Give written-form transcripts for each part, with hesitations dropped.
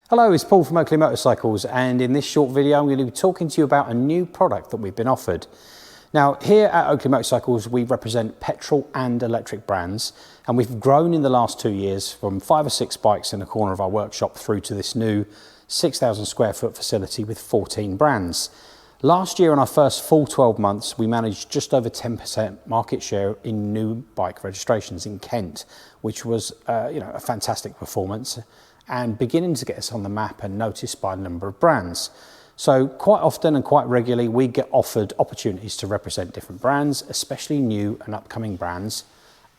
Hello, it's Paul from Oakley Motorcycles, and in this short video I'm going to be talking to you about a new product that we've been offered. Now, here at Oakley Motorcycles we represent petrol and electric brands, and we've grown in the last 2 years from 5 or 6 bikes in the corner of our workshop through to this new 6,000 square foot facility with 14 brands. Last year, in our first full 12 months, we managed just over 10% market share in new bike registrations in Kent, which was a fantastic performance, and beginning to get us on the map and noticed by a number of brands. So quite often and quite regularly we get offered opportunities to represent different brands, especially new and upcoming brands,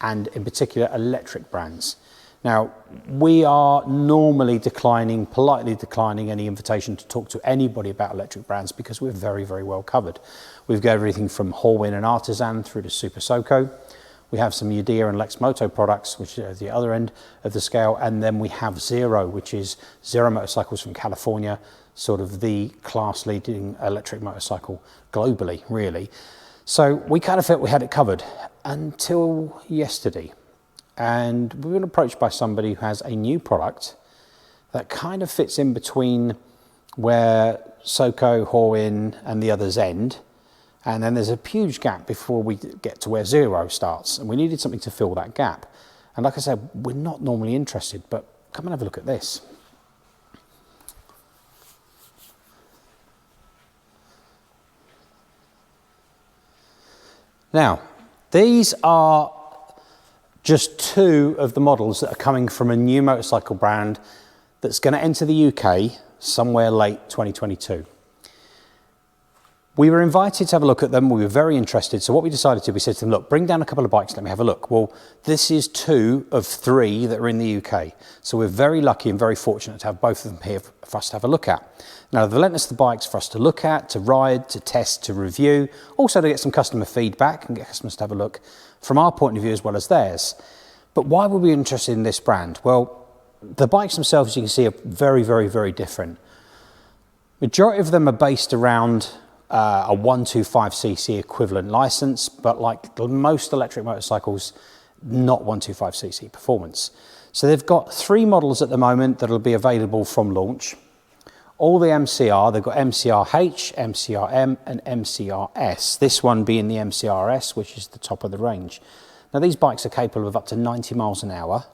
and in particular electric brands. Now, we are normally politely declining any invitation to talk to anybody about electric brands because we're very, very well covered. We've got everything from Horwin and Artisan through to Super Soco. We have some Udea and Lex Moto products, which are at the other end of the scale. And then we have Zero, which is Zero Motorcycles from California, sort of the class leading electric motorcycle globally, really. So we kind of felt we had it covered until yesterday. And we were approached by somebody who has a new product that kind of fits in between where Soco, Horwin and the others end. And then there's a huge gap before we get to where Zero starts, and we needed something to fill that gap. And like I said, we're not normally interested, but come and have a look at this. Now, these are just 2 of the models that are coming from a new motorcycle brand that's going to enter the UK somewhere late 2022. We were invited to have a look at them. We were very interested. So what we decided to, we said to them, look, bring down a couple of bikes, let me have a look. Well, this is 2 of 3 that are in the UK. So we're very lucky and very fortunate to have both of them here for us to have a look at. Now, they've lent us the bikes for us to look at, to ride, to test, to review, also to get some customer feedback and get customers to have a look from our point of view as well as theirs. But why were we interested in this brand? Well, the bikes themselves, as you can see, are very, very, very different. Majority of them are based around a 125cc equivalent license, but like most electric motorcycles, not 125cc performance. So they've got 3 models at the moment that will be available from launch. All the MCR, they've got MCR-H, MCR-M and MCR-S. This one being the MCR-S, which is the top of the range. Now, these bikes are capable of up to 90 miles an hour.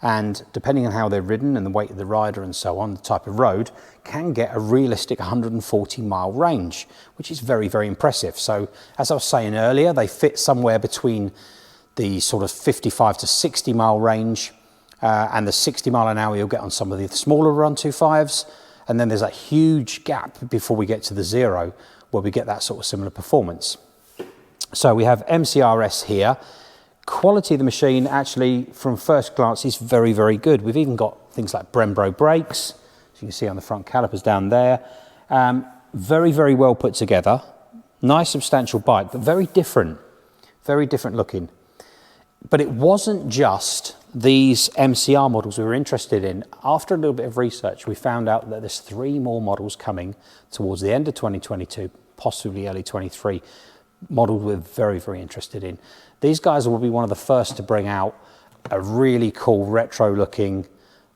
And depending on how they're ridden and the weight of the rider and so on, the type of road, can get a realistic 140-mile range, which is very, very impressive. So as I was saying earlier, they fit somewhere between the sort of 55 to 60-mile range and the 60 mile an hour you'll get on some of the smaller 125s. And then there's a huge gap before we get to the Zero, where we get that sort of similar performance. So we have MCRS here. Quality of the machine, actually, from first glance, is very, very good. We've even got things like Brembo brakes, as you can see on the front calipers down there. Very, very well put together. Nice, substantial bike, but very different looking. But it wasn't just these MCR models we were interested in. After a little bit of research, we found out that there's 3 more models coming towards the end of 2022, possibly early 23. Models we're very, very interested in. These guys will be one of the first to bring out a really cool retro looking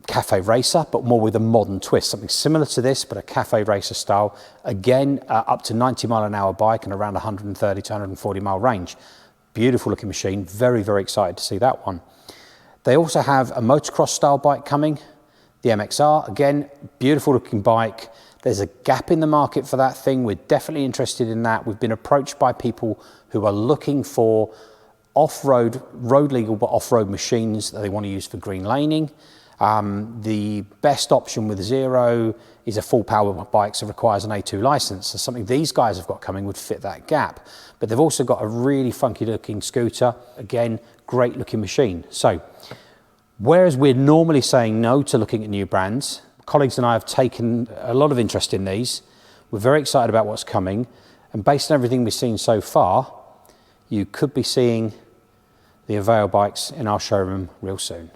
cafe racer, but more with a modern twist, something similar to this, but a cafe racer style. Again, up to 90 mile an hour bike and around 130 to 140 mile range. Beautiful looking machine. Very, very excited to see that one. They also have a motocross style bike coming, the MXR. Again, beautiful looking bike. There's a gap in the market for that thing. We're definitely interested in that. We've been approached by people who are looking for off-road, road legal, but off-road machines that they want to use for green laning. The best option with Zero is a full power bike, so requires an A2 license. So something these guys have got coming would fit that gap. But they've also got a really funky looking scooter. Again, great looking machine. So whereas we're normally saying no to looking at new brands, colleagues and I have taken a lot of interest in these. We're very excited about what's coming, and based on everything we've seen so far, you could be seeing the Avail bikes in our showroom real soon.